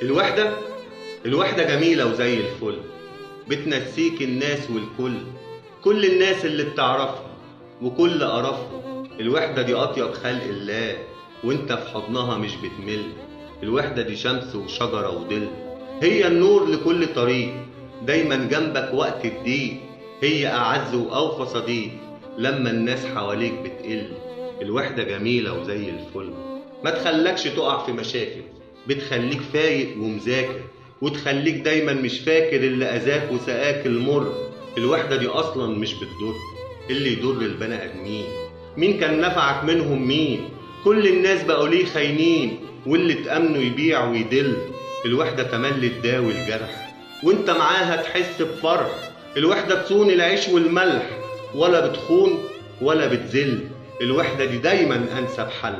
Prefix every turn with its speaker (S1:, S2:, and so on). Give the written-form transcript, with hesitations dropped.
S1: الوحدة الوحدة جميلة وزي الفل، بتنسيك الناس والكل، كل الناس اللي بتعرفها وكل قرفها. الوحدة دي أطيب خلق الله، وانت في حضنها مش بتمل. الوحدة دي شمس وشجرة وظل، هي النور لكل طريق، دايما جنبك وقت الضيق. هي أعز وأوفى صديق لما الناس حواليك بتقل. الوحدة جميلة وزي الفل، ما تخلكش تقع في مشاكل، بتخليك فايق ومذاكر، وتخليك دايما مش فاكر اللي أذاك وسقاك المر. الوحدة دي أصلا مش بتضر، اللي يضر البني آدمين. مين كان نفعك منهم مين؟ كل الناس بقوا ليه خاينين، واللي تأمنه يبيع ويدل. الوحدة تملي تداوي الجرح، وانت معاها تحس بفرح. الوحدة تصون العيش والملح، ولا بتخون ولا بتذل. الوحدة دي دايما أنسب حل،